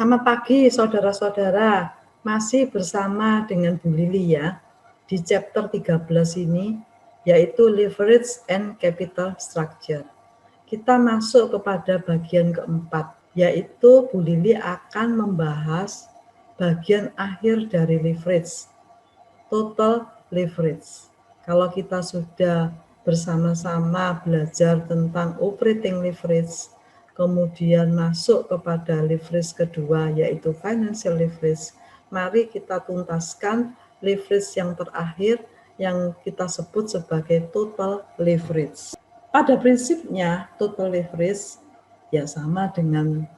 Selamat pagi saudara-saudara, masih bersama dengan Bu Lili ya, di chapter 13 ini, yaitu Leverage and Capital Structure. Kita masuk kepada bagian keempat, yaitu Bu Lili akan membahas bagian akhir dari leverage, total leverage. Kalau kita sudah bersama-sama belajar tentang operating leverage, kemudian masuk kepada leverage kedua yaitu financial leverage, mari kita tuntaskan leverage yang terakhir yang kita sebut sebagai total leverage. Pada prinsipnya total leverage ya sama dengan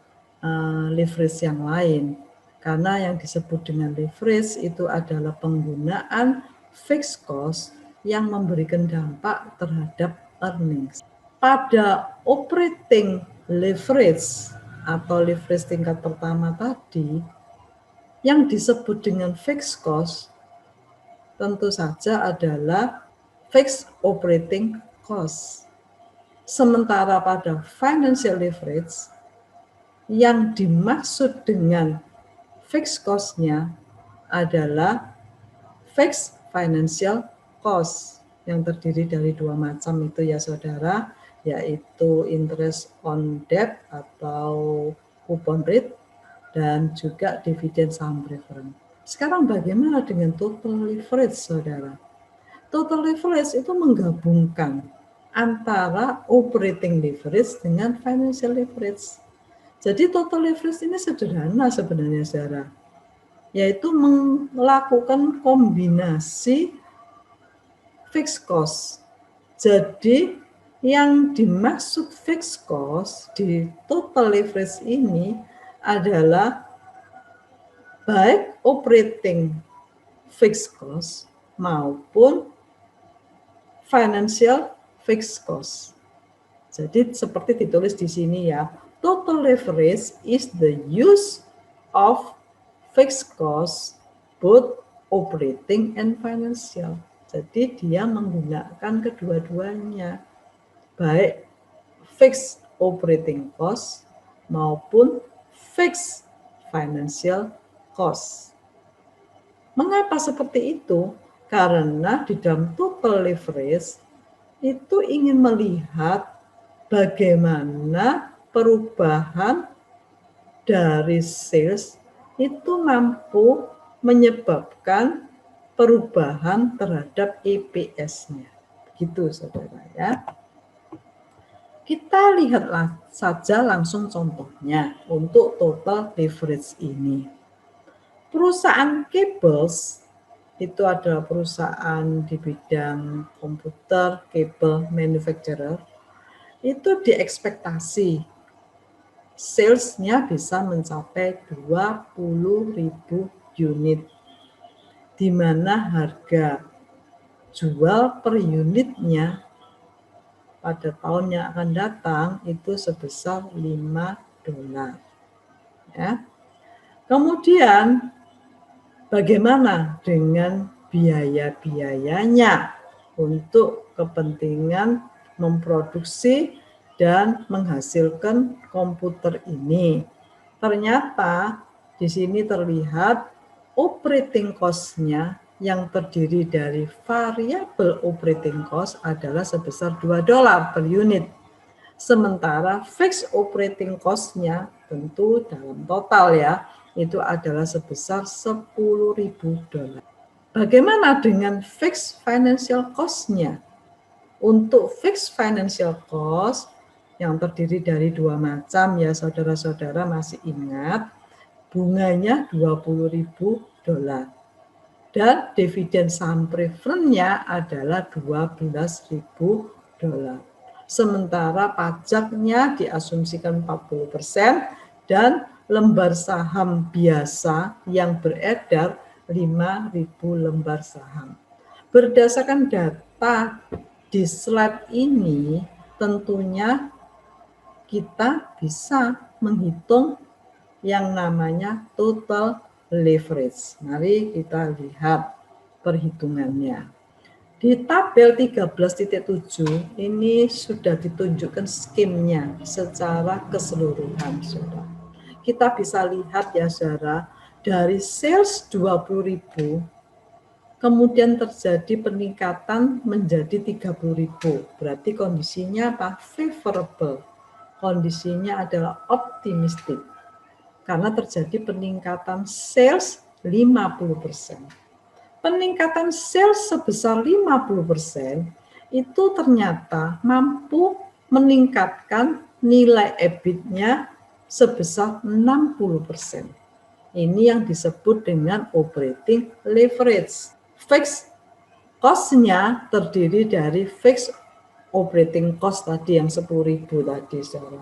leverage yang lain, karena yang disebut dengan leverage itu adalah penggunaan fixed cost yang memberikan dampak terhadap earnings. Pada operating leverage atau leverage tingkat pertama tadi, yang disebut dengan fixed cost tentu saja adalah fixed operating cost. Sementara pada financial leverage, yang dimaksud dengan fixed cost-nya adalah fixed financial cost yang terdiri dari dua macam itu ya saudara, yaitu interest on debt atau coupon rate dan juga dividen saham preference. Sekarang bagaimana dengan total leverage saudara? Total leverage itu menggabungkan antara operating leverage dengan financial leverage. Jadi total leverage ini sederhana sebenarnya saudara, yaitu melakukan kombinasi fixed cost. Jadi yang dimaksud fixed cost di total leverage ini adalah baik operating fixed cost maupun financial fixed cost. Jadi seperti ditulis di sini ya, total leverage is the use of fixed cost both operating and financial. Jadi dia menggunakan kedua-duanya, baik fixed operating cost maupun fixed financial cost. Mengapa seperti itu? Karena di dalam total leverage itu ingin melihat bagaimana perubahan dari sales itu mampu menyebabkan perubahan terhadap EPS-nya. Begitu saudara ya. Kita lihatlah saja langsung contohnya untuk total leverage ini. Perusahaan cables itu adalah perusahaan di bidang komputer, cable manufacturer, itu diekspektasi sales-nya bisa mencapai 20.000 unit, di mana harga jual per unitnya pada tahun yang akan datang itu sebesar $5. Ya. Kemudian bagaimana dengan biaya-biayanya untuk kepentingan memproduksi dan menghasilkan komputer ini? Ternyata di sini terlihat operating cost-nya yang terdiri dari variable operating cost adalah sebesar $2 per unit. Sementara fixed operating cost-nya tentu dalam total ya, itu adalah sebesar $10.000. Bagaimana dengan fixed financial cost-nya? Untuk fixed financial cost yang terdiri dari dua macam ya saudara-saudara masih ingat, bunganya $20.000 dan dividen saham preference-nya adalah $12.000. Sementara pajaknya diasumsikan 40% dan lembar saham biasa yang beredar 5.000 lembar saham. Berdasarkan data di slide ini, tentunya kita bisa menghitung yang namanya total leverage. Mari kita lihat perhitungannya. Di tabel 13.7 ini sudah ditunjukkan skemnya secara keseluruhan. Saudara. kita bisa lihat ya saudara, dari sales 20.000 kemudian terjadi peningkatan menjadi 30.000. Berarti kondisinya apa? Favorable. Kondisinya adalah optimistik. Karena terjadi peningkatan sales 50%. Peningkatan sales sebesar 50% itu ternyata mampu meningkatkan nilai EBIT-nya sebesar 60%. Ini yang disebut dengan operating leverage. Fixed cost-nya terdiri dari fixed operating cost tadi yang 10.000 tadi, saudara.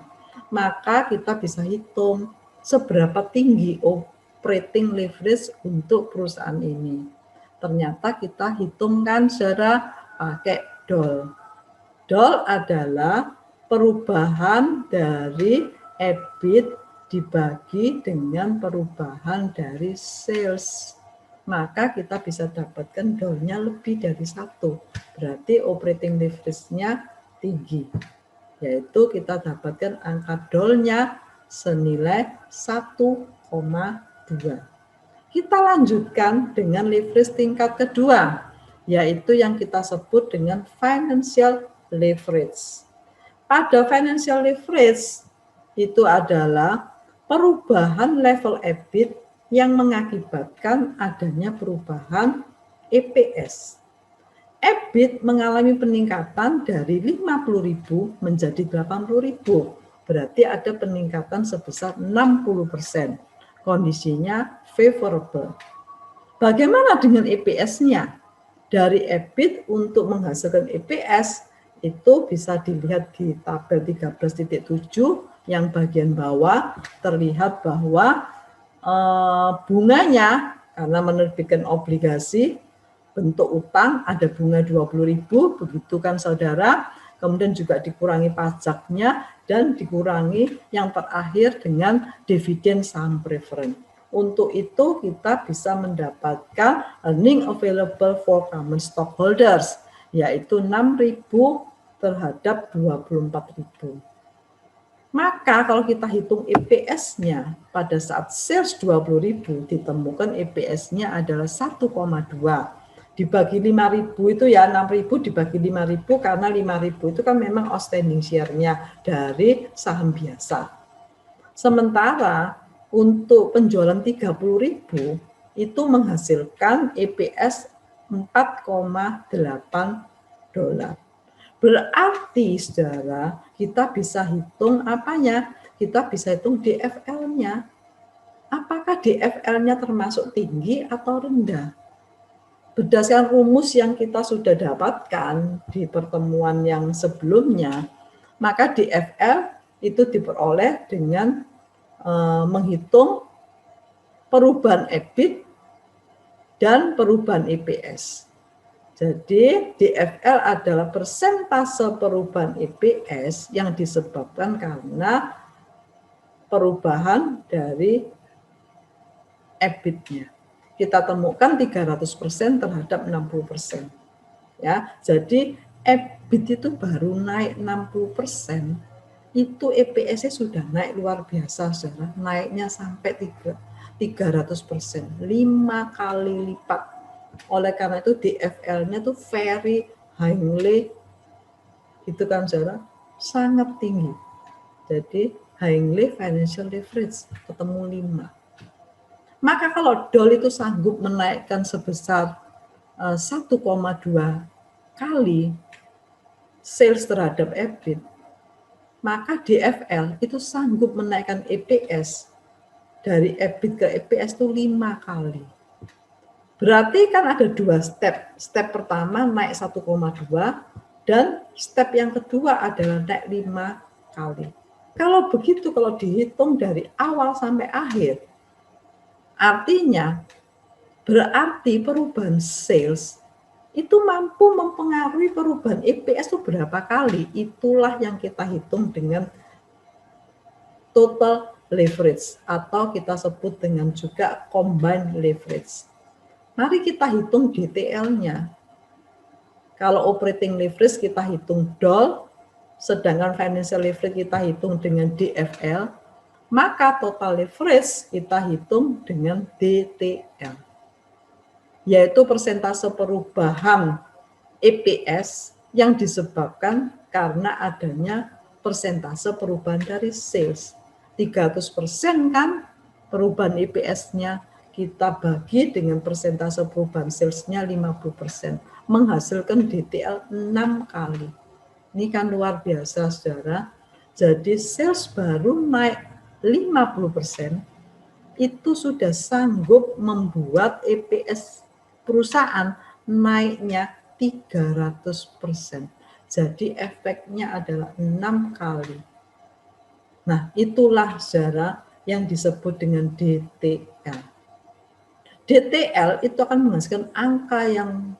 Maka kita bisa hitung seberapa tinggi operating leverage untuk perusahaan ini. Ternyata kita hitungkan secara pakai DOL. DOL adalah perubahan dari EBIT dibagi dengan perubahan dari sales. Maka kita bisa dapatkan DOL-nya lebih dari 1. Berarti operating leverage-nya tinggi. Yaitu kita dapatkan angka DOL-nya senilai 1,2. Kita lanjutkan dengan leverage tingkat kedua, yaitu yang kita sebut dengan financial leverage. Pada financial leverage itu adalah perubahan level EBIT yang mengakibatkan adanya perubahan EPS. EBIT mengalami peningkatan dari 50.000 menjadi 80.000. Berarti ada peningkatan sebesar 60%. Kondisinya favorable. Bagaimana dengan EPS-nya? Dari EBIT untuk menghasilkan EPS itu bisa dilihat di tabel 13.7 yang bagian bawah terlihat bahwa bunganya karena menerbitkan obligasi bentuk utang ada bunga 20.000, begitu kan saudara, kemudian juga dikurangi pajaknya dan dikurangi yang terakhir dengan dividen saham preference. Untuk itu kita bisa mendapatkan earning available for common stockholders yaitu 6.000 terhadap 24.000. Maka kalau kita hitung EPS-nya pada saat sales 20.000 ditemukan EPS-nya adalah 1,2. Dibagi 5.000 itu ya 6.000 dibagi 5.000 karena 5.000 itu kan memang outstanding share-nya dari saham biasa. Sementara untuk penjualan 30.000 itu menghasilkan EPS 4,8 dolar. Berarti saudara kita bisa hitung apanya? Kita bisa hitung DFL-nya. Apakah DFL-nya termasuk tinggi atau rendah? Berdasarkan rumus yang kita sudah dapatkan di pertemuan yang sebelumnya, maka DFL itu diperoleh dengan menghitung perubahan EBIT dan perubahan EPS. Jadi DFL adalah persentase perubahan EPS yang disebabkan karena perubahan dari EBIT-nya. Kita temukan 300% terhadap 60%. Ya, jadi EBIT itu baru naik 60%, itu EPS-nya sudah naik luar biasa, saudara. Naiknya sampai 300%, 5 kali lipat. Oleh karena itu DFL-nya tuh very highly, itu kan saudara, sangat tinggi. Jadi highly financial leverage ketemu 5. Maka kalau DOL itu sanggup menaikkan sebesar 1,2 kali sales terhadap EBIT, maka DFL itu sanggup menaikkan EPS dari EBIT ke EPS itu 5 kali. Berarti kan ada 2 step. Step pertama naik 1,2 dan step yang kedua adalah naik 5 kali. Kalau begitu, kalau dihitung dari awal sampai akhir, artinya berarti perubahan sales itu mampu mempengaruhi perubahan EPS itu berapa kali. Itulah yang kita hitung dengan total leverage atau kita sebut dengan juga combined leverage. Mari kita hitung DTL-nya. Kalau operating leverage kita hitung DOL, sedangkan financial leverage kita hitung dengan DFL, maka total leverage kita hitung dengan DTL, yaitu persentase perubahan EPS yang disebabkan karena adanya persentase perubahan dari sales. 300% kan perubahan EPS-nya, kita bagi dengan persentase perubahan sales-nya 50%, menghasilkan DTL 6 kali. Ini kan luar biasa, saudara. Jadi sales baru naik 50%, itu sudah sanggup membuat EPS perusahaan naiknya 300%. Jadi efeknya adalah 6 kali. Nah, itulah saudara yang disebut dengan DTL. DTL itu akan menghasilkan angka yang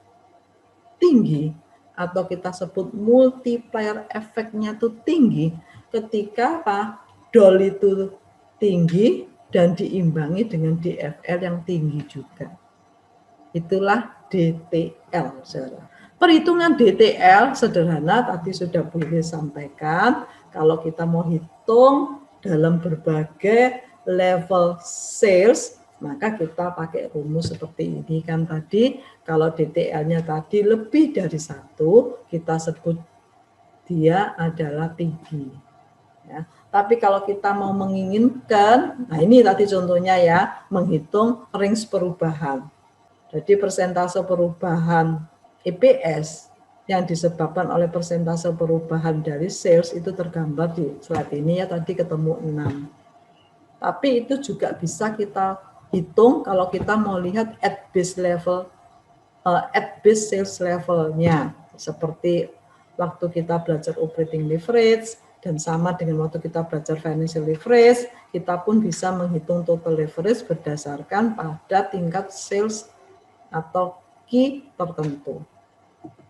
tinggi atau kita sebut multiplier efeknya itu tinggi ketika apa? DOL itu tinggi dan diimbangi dengan DFL yang tinggi juga. Itulah DTL, saudara. Perhitungan DTL sederhana tadi sudah boleh sampaikan. Kalau kita mau hitung dalam berbagai level sales, maka kita pakai rumus seperti ini kan tadi. Kalau DTL-nya tadi lebih dari 1, kita sebut dia adalah tinggi. Ya. Tapi kalau kita mau menginginkan, nah ini tadi contohnya ya, menghitung range perubahan. Jadi persentase perubahan EPS yang disebabkan oleh persentase perubahan dari sales itu tergambar di slide ini ya, tadi ketemu 6. Tapi itu juga bisa kita hitung kalau kita mau lihat at base level, at base sales levelnya, seperti waktu kita belajar operating leverage dan sama dengan waktu kita belajar financial leverage, kita pun bisa menghitung total leverage berdasarkan pada tingkat sales atau key tertentu.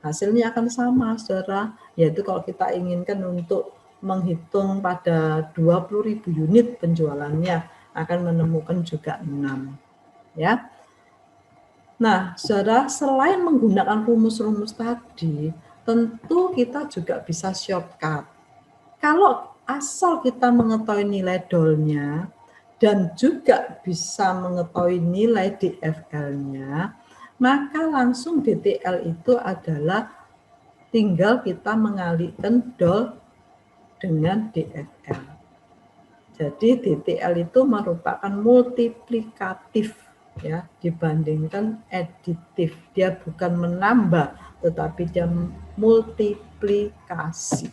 Hasilnya akan sama, saudara, yaitu kalau kita inginkan untuk menghitung pada 20.000 unit penjualannya, akan menemukan juga 6. Ya. Nah, saudara, selain menggunakan rumus-rumus tadi, tentu kita juga bisa shortcut. Kalau asal kita mengetahui nilai DOL-nya dan juga bisa mengetahui nilai DFL-nya, maka langsung DTL itu adalah tinggal kita mengalihkan DOL dengan DFL. Jadi DTL itu merupakan multiplikatif ya dibandingkan aditif. Dia bukan menambah tetapi dia multiplikasi.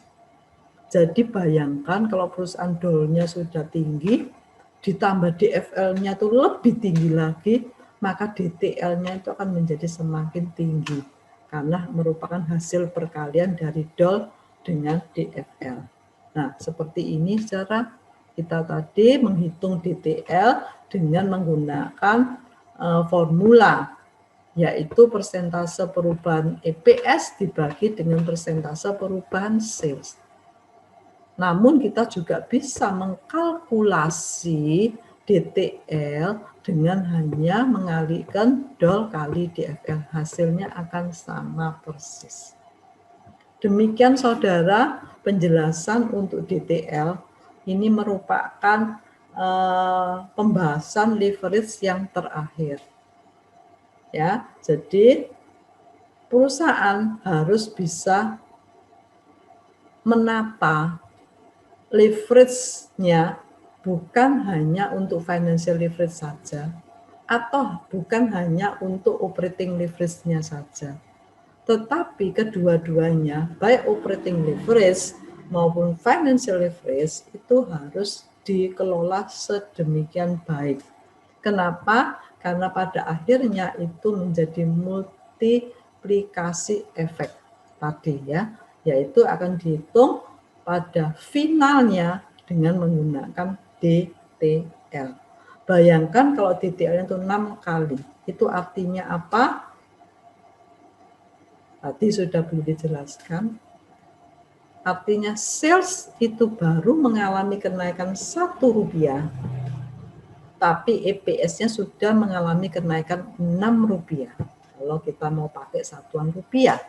Jadi bayangkan kalau perusahaan DOL-nya sudah tinggi, ditambah DFL-nya itu lebih tinggi lagi, maka DTL-nya itu akan menjadi semakin tinggi karena merupakan hasil perkalian dari DOL dengan DFL. Nah, seperti ini cara kita tadi menghitung DTL dengan menggunakan formula, yaitu persentase perubahan EPS dibagi dengan persentase perubahan sales. Namun kita juga bisa mengkalkulasi DTL dengan hanya mengalihkan DOL kali DFL. Hasilnya akan sama persis. Demikian saudara penjelasan untuk DTL. Ini merupakan pembahasan leverage yang terakhir. Ya, jadi perusahaan harus bisa menata leverage-nya bukan hanya untuk financial leverage saja, atau bukan hanya untuk operating leverage-nya saja. Tetapi kedua-duanya, baik operating leverage maupun financial leverage, itu harus dikelola sedemikian baik. Kenapa? Karena pada akhirnya itu menjadi multiplikasi efek tadi ya, yaitu akan dihitung pada finalnya dengan menggunakan DTL. Bayangkan kalau DTL itu 6 kali, itu artinya apa? Tadi sudah boleh dijelaskan. Artinya sales itu baru mengalami kenaikan Rp1, tapi EPS-nya sudah mengalami kenaikan Rp6 kalau kita mau pakai satuan rupiah.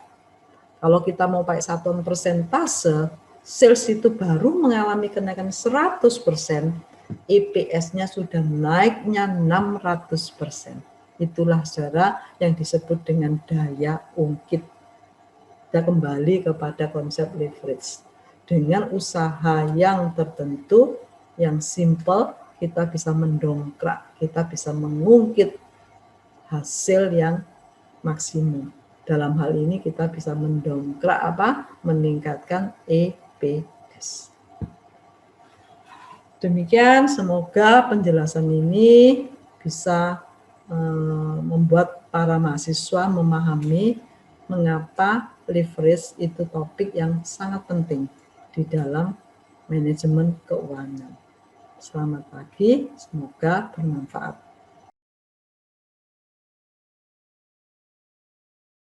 Kalau kita mau pakai satuan persentase, sales itu baru mengalami kenaikan 100%, EPS-nya sudah naiknya 600%. Itulah cara yang disebut dengan daya ungkit. Kita kembali kepada konsep leverage. Dengan usaha yang tertentu, yang simple, kita bisa mendongkrak, kita bisa mengungkit hasil yang maksimum. Dalam hal ini kita bisa mendongkrak meningkatkan EPS. Demikian, semoga penjelasan ini bisa membuat para mahasiswa memahami mengapa leverage itu topik yang sangat penting di dalam manajemen keuangan. Selamat pagi, semoga bermanfaat.